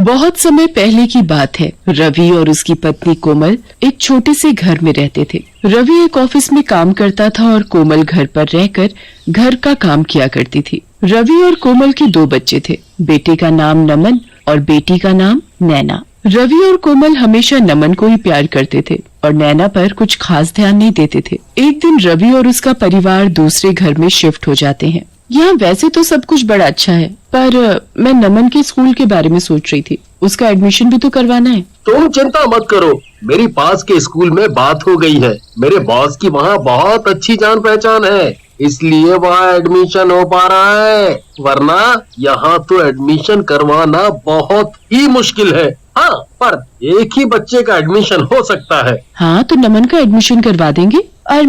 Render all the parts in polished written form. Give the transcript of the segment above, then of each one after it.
बहुत समय पहले की बात है। रवि और उसकी पत्नी कोमल एक छोटे से घर में रहते थे। रवि एक ऑफिस में काम करता था और कोमल घर पर रहकर घर का काम किया करती थी। रवि और कोमल के 2 बच्चे थे। बेटे का नाम नमन और बेटी का नाम नैना। रवि और कोमल हमेशा नमन को ही प्यार करते थे और नैना पर कुछ खास ध्यान नहीं देते थे। एक दिन रवि और उसका परिवार दूसरे घर में शिफ्ट हो जाते हैं। यहाँ वैसे तो सब कुछ बड़ा अच्छा है, पर मैं नमन के स्कूल के बारे में सोच रही थी। उसका एडमिशन भी तो करवाना है। तुम चिंता मत करो, मेरी पास के स्कूल में बात हो गई है। मेरे बॉस की वहाँ बहुत अच्छी जान पहचान है, इसलिए वहाँ एडमिशन हो पा रहा है। वरना यहाँ तो एडमिशन करवाना बहुत ही मुश्किल है। हाँ, पर एक ही बच्चे का एडमिशन हो सकता है। हाँ, तो नमन का एडमिशन करवा देंगे। और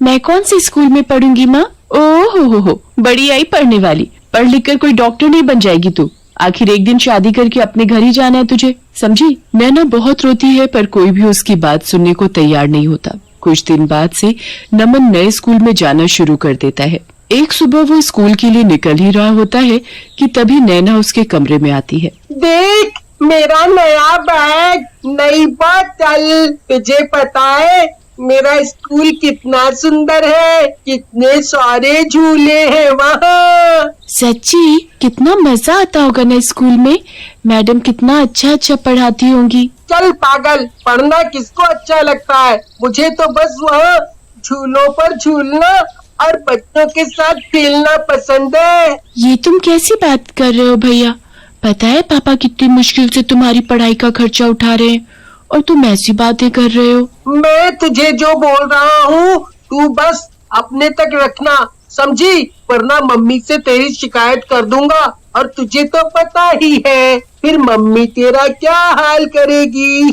मैं कौन से स्कूल में पढ़ूंगी माँ? ओह हो, बड़ी आई पढ़ने वाली। पढ़ लिख कर कोई डॉक्टर नहीं बन जाएगी तू। आखिर एक दिन शादी करके अपने घर ही जाना है तुझे, समझी? नैना बहुत रोती है, पर कोई भी उसकी बात सुनने को तैयार नहीं होता। कुछ दिन बाद से नमन नए स्कूल में जाना शुरू कर देता है। एक सुबह वो स्कूल के लिए निकल ही रहा होता है कि तभी नैना उसके कमरे में आती है। देख, मेरा नया बैग, नई बोतल। तुझे पता है मेरा स्कूल कितना सुंदर है, कितने सारे झूले हैं वहाँ। सच्ची? कितना मजा आता होगा ना स्कूल में। मैडम कितना अच्छा पढ़ाती होंगी। चल पागल, पढ़ना किसको अच्छा लगता है? मुझे तो बस वहाँ झूलों पर झूलना और बच्चों के साथ खेलना पसंद है। ये तुम कैसी बात कर रहे हो भैया? पता है पापा कितनी मुश्किल से तुम्हारी पढ़ाई का खर्चा उठा रहे हैं और तुम ऐसी बातें कर रहे हो। मैं तुझे जो बोल रहा हूँ तू बस अपने तक रखना, समझी? वरना मम्मी से तेरी शिकायत कर दूंगा और तुझे तो पता ही है फिर मम्मी तेरा क्या हाल करेगी।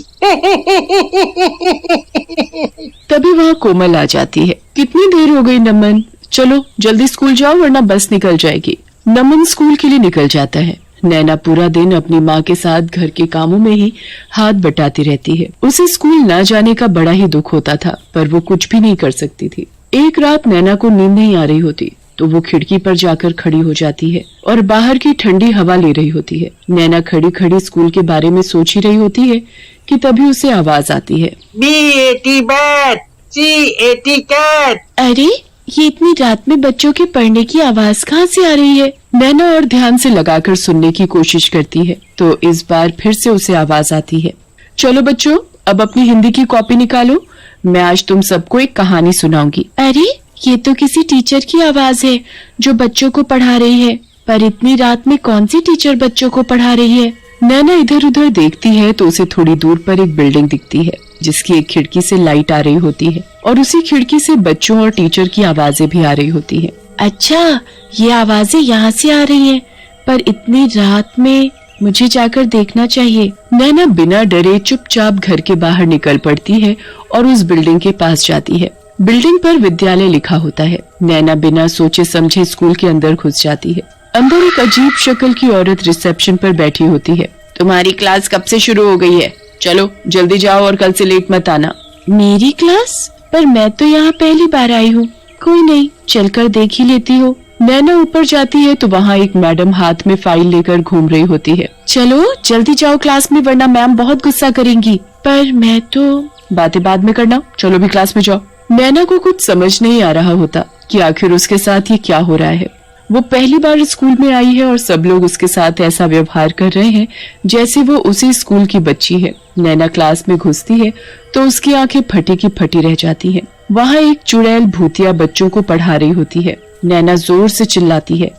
तभी वहाँ कोमल आ जाती है। कितनी देर हो गई नमन? चलो जल्दी स्कूल जाओ वरना बस निकल जाएगी। नमन स्कूल के लिए निकल जाता है। नैना पूरा दिन अपनी माँ के साथ घर के कामों में ही हाथ बटाती रहती है। उसे स्कूल न जाने का बड़ा ही दुख होता था, पर वो कुछ भी नहीं कर सकती थी। एक रात नैना को नींद नहीं आ रही होती, तो वो खिड़की पर जाकर खड़ी हो जाती है और बाहर की ठंडी हवा ले रही होती है। नैना खड़ी खड़ी स्कूल के बारे में सोच ही रही होती है कि तभी उसे आवाज आती है। B-A-T bat, C-A-T cat. अरे, ये इतनी रात में बच्चों के पढ़ने की आवाज कहाँ से आ रही है? नैना और ध्यान से लगाकर सुनने की कोशिश करती है, तो इस बार फिर से उसे आवाज आती है। चलो बच्चों, अब अपनी हिंदी की कॉपी निकालो। मैं आज तुम सबको एक कहानी सुनाऊंगी। अरे, ये तो किसी टीचर की आवाज है जो बच्चों को पढ़ा रही है। पर इतनी रात में कौन सी टीचर बच्चों को पढ़ा रही है? नैना इधर उधर देखती है तो उसे थोड़ी दूर पर एक बिल्डिंग दिखती है जिसकी एक खिड़की से लाइट आ रही होती है और उसी खिड़की से बच्चों और टीचर की आवाजें भी आ रही होती है। अच्छा, ये आवाजें यहाँ से आ रही हैं, पर इतनी रात में मुझे जाकर देखना चाहिए। नैना बिना डरे चुपचाप घर के बाहर निकल पड़ती है और उस बिल्डिंग के पास जाती है। बिल्डिंग पर विद्यालय लिखा होता है। नैना बिना सोचे समझे स्कूल के अंदर घुस जाती है। अंदर एक अजीब शक्ल की औरत रिसेप्शन पर बैठी होती है। तुम्हारी क्लास कब से शुरू हो गई है? चलो जल्दी जाओ और कल से लेट मत आना। मेरी क्लास? पर मैं तो यहाँ पहली बार आई हूँ। कोई नहीं, चलकर देख ही लेती हो। नैना ऊपर जाती है तो वहाँ एक मैडम हाथ में फाइल लेकर घूम रही होती है। चलो जल्दी जाओ क्लास में, वरना मैम बहुत गुस्सा करेंगी। पर मैं तो बातें बाद में करना, चलो भी क्लास में जाओ। नैना को कुछ समझ नहीं आ रहा होता कि आखिर उसके साथ ये क्या हो रहा है। वो पहली बार स्कूल में आई है और सब लोग उसके साथ ऐसा व्यवहार कर रहे हैं जैसे वो उसी स्कूल की बच्ची है। नैना क्लास में घुसती है तो उसकी आंखें फटी की फटी रह जाती हैं। वहाँ एक चुड़ैल भूतिया बच्चों को पढ़ा रही होती है। नैना जोर से चिल्लाती है,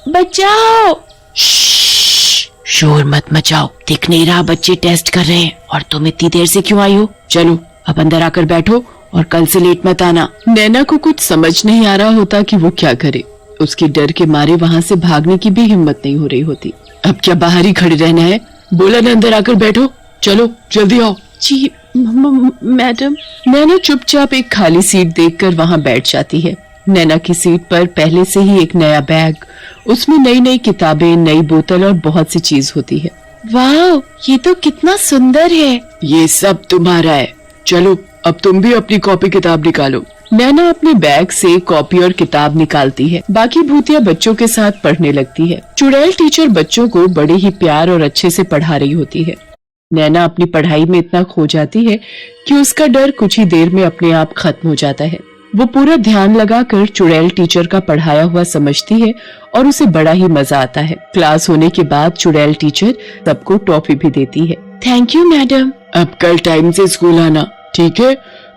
बचाओ! शोर मत मचाओ, दिख नहीं रहा बच्चे टेस्ट कर रहे हैं और तुम इतनी देर से क्यों आई हो? चलो अब अंदर आकर बैठो और कल से लेट मत आना। नैना को कुछ समझ नहीं आ रहा होता कि वो क्या करे। उसके डर के मारे वहाँ से भागने की भी हिम्मत नहीं हो रही होती। अब क्या बाहर ही खड़े रहना है? बोला ना अंदर आकर बैठो, चलो जल्दी आओ। जी मैडम। नैना चुपचाप एक खाली सीट देखकर वहाँ बैठ जाती है। नैना की सीट पर पहले से ही एक नया बैग, उसमें नई नई किताबें, नई बोतल और बहुत सी चीज होती है। वाह, ये तो कितना सुंदर है। ये सब तुम्हारा है। चलो अब तुम भी अपनी कॉपी किताब निकालो। नैना अपने बैग से कॉपी और किताब निकालती है। बाकी भूतिया बच्चों के साथ पढ़ने लगती है। चुड़ैल टीचर बच्चों को बड़े ही प्यार और अच्छे से पढ़ा रही होती है। नैना अपनी पढ़ाई में इतना खो जाती है कि उसका डर कुछ ही देर में अपने आप खत्म हो जाता है। वो पूरा ध्यान लगाकर चुड़ैल टीचर का पढ़ाया हुआ समझती है और उसे बड़ा ही मजा आता है। क्लास होने के बाद चुड़ैल टीचर सबको टॉफी भी देती है। Thank you madam. अब कल टाइम से स्कूल आना, ठीक है?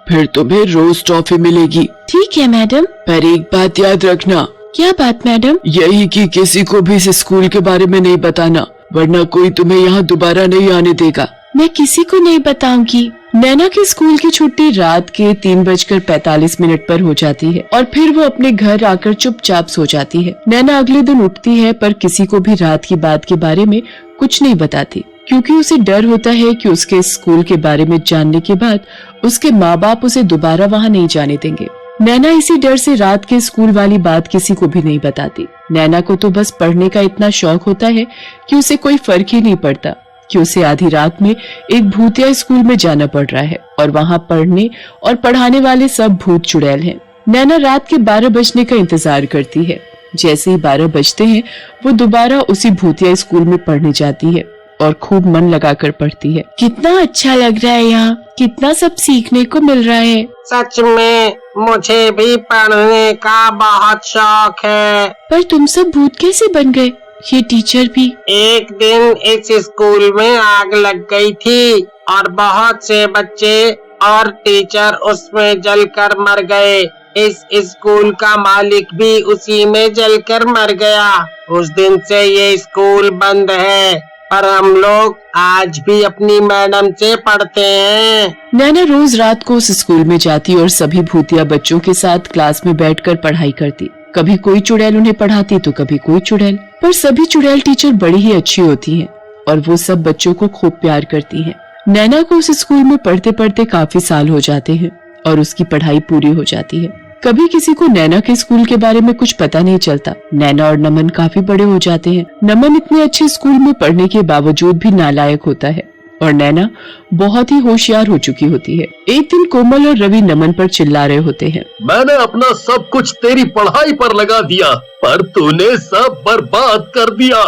फिर तुम्हें रोज टॉफी मिलेगी। ठीक है मैडम। पर एक बात याद रखना। क्या बात मैडम? यही कि किसी को भी इस स्कूल के बारे में नहीं बताना, वरना कोई तुम्हें यहाँ दोबारा नहीं आने देगा। मैं किसी को नहीं बताऊंगी। नैना की स्कूल की छुट्टी रात के 3:45 पर हो जाती है और फिर वो अपने घर आकर चुपचाप सो जाती है। नैना अगले दिन उठती है पर किसी को भी रात की बात के बारे में कुछ नहीं बताती, क्योंकि उसे डर होता है कि उसके स्कूल के बारे में जानने के बाद उसके माँ बाप उसे दोबारा वहाँ नहीं जाने देंगे। नैना इसी डर से रात के स्कूल वाली बात किसी को भी नहीं बताती। नैना को तो बस पढ़ने का इतना शौक होता है कि उसे कोई फर्क ही नहीं पड़ता कि उसे आधी रात में एक भूतिया स्कूल में जाना पड़ रहा है और वहाँ पढ़ने और पढ़ाने वाले सब भूत चुड़ैल हैं। नैना रात के 12 बजने का इंतजार करती है। जैसे ही 12 बजते हैं वो दोबारा उसी भूतिया स्कूल में पढ़ने जाती है और खूब मन लगाकर पढ़ती है। कितना अच्छा लग रहा है यहाँ, कितना सब सीखने को मिल रहा है। सच में मुझे भी पढ़ने का बहुत शौक है। पर तुम सब भूत कैसे बन गए? ये टीचर भी। एक दिन इस स्कूल में आग लग गई थी और बहुत से बच्चे और टीचर उसमें जलकर मर गए। इस स्कूल का मालिक भी उसी में जलकर मर गया। उस दिन से ये स्कूल बंद है, पर हम लोग आज भी अपनी मैडम से पढ़ते हैं। नैना रोज रात को उस स्कूल में जाती और सभी भूतिया बच्चों के साथ क्लास में बैठकर पढ़ाई करती। कभी कोई चुड़ैल उन्हें पढ़ाती तो कभी कोई चुड़ैल, पर सभी चुड़ैल टीचर बड़ी ही अच्छी होती हैं और वो सब बच्चों को खूब प्यार करती हैं। नैना को उस स्कूल में पढ़ते पढ़ते काफी साल हो जाते हैं और उसकी पढ़ाई पूरी हो जाती है। कभी किसी को नैना के स्कूल के बारे में कुछ पता नहीं चलता। नैना और नमन काफी बड़े हो जाते हैं। नमन इतने अच्छे स्कूल में पढ़ने के बावजूद भी नालायक होता है और नैना बहुत ही होशियार हो चुकी होती है। एक दिन कोमल और रवि नमन पर चिल्ला रहे होते हैं। मैंने अपना सब कुछ तेरी पढ़ाई पर लगा दिया, पर तूने सब बर्बाद कर दिया।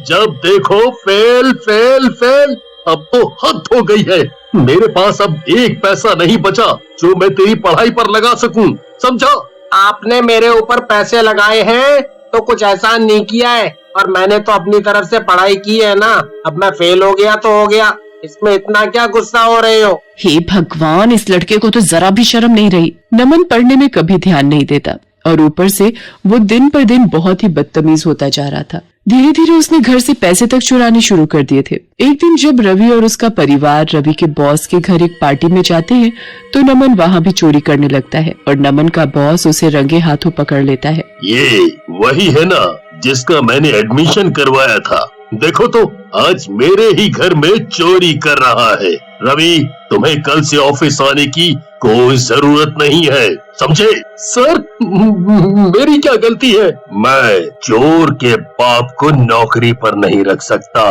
जब देखो फेल फेल फेल। अब तो हद हो गई है। मेरे पास अब एक पैसा नहीं बचा जो मैं तेरी पढ़ाई पर लगा सकूं, समझा? आपने मेरे ऊपर पैसे लगाए हैं तो कुछ एहसान नहीं किया है, और मैंने तो अपनी तरफ से पढ़ाई की है ना। अब मैं फेल हो गया तो हो गया, इसमें इतना क्या गुस्सा हो रहे हो? हे भगवान, इस लड़के को तो जरा भी शर्म नहीं रही। नमन पढ़ने में कभी ध्यान नहीं देता और ऊपर से वो दिन पर दिन बहुत ही बदतमीज होता जा रहा था। धीरे धीरे उसने घर से पैसे तक चुराने शुरू कर दिए थे। एक दिन जब रवि और उसका परिवार रवि के बॉस के घर एक पार्टी में जाते हैं तो नमन वहाँ भी चोरी करने लगता है और नमन का बॉस उसे रंगे हाथों पकड़ लेता है। ये वही है ना जिसका मैंने एडमिशन करवाया था। देखो तो आज मेरे ही घर में चोरी कर रहा है। रवि, तुम्हें कल से ऑफिस आने की कोई जरूरत नहीं है, समझे? सर, मेरी क्या गलती है? मैं चोर के बाप को नौकरी पर नहीं रख सकता,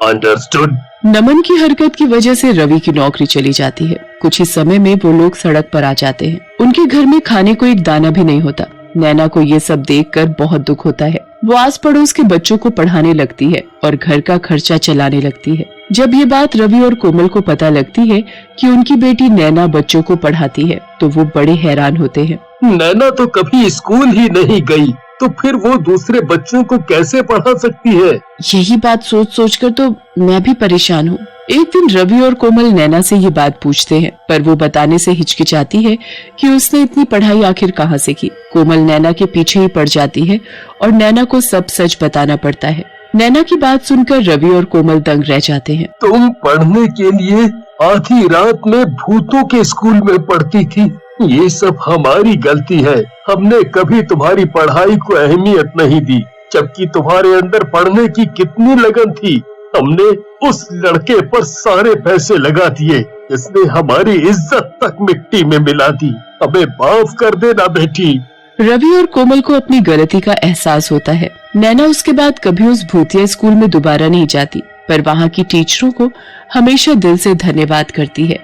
अंडरस्टूड? नमन की हरकत की वजह से रवि की नौकरी चली जाती है। कुछ ही समय में वो लोग सड़क पर आ जाते हैं। उनके घर में खाने को एक दाना भी नहीं होता। नैना को ये सब देखकर बहुत दुख होता है। वो आस पड़ोस के बच्चों को पढ़ाने लगती है और घर का खर्चा चलाने लगती है। जब ये बात रवि और कोमल को पता लगती है कि उनकी बेटी नैना बच्चों को पढ़ाती है तो वो बड़े हैरान होते हैं। नैना तो कभी स्कूल ही नहीं गई, तो फिर वो दूसरे बच्चों को कैसे पढ़ा सकती है? यही बात सोच सोच कर तो मैं भी परेशान हूँ। एक दिन रवि और कोमल नैना से ये बात पूछते हैं, पर वो बताने से हिचकिचाती है कि उसने इतनी पढ़ाई आखिर कहाँ से की। कोमल नैना के पीछे ही पड़ जाती है और नैना को सब सच बताना पड़ता है। नैना की बात सुनकर रवि और कोमल दंग रह जाते हैं। तुम पढ़ने के लिए आधी रात में भूतों के स्कूल में पढ़ती थी। ये सब हमारी गलती है। हमने कभी तुम्हारी पढ़ाई को अहमियत नहीं दी, जबकि तुम्हारे अंदर पढ़ने की कितनी लगन थी। हमने उस लड़के पर सारे पैसे लगा दिए, इसने हमारी इज्जत तक मिट्टी में मिला दी। हमें माफ कर देना बेटी। रवि और कोमल को अपनी गलती का एहसास होता है। नैना उसके बाद कभी उस भूतिया स्कूल में दोबारा नहीं जाती, पर वहाँ की टीचरों को हमेशा दिल से धन्यवाद करती है।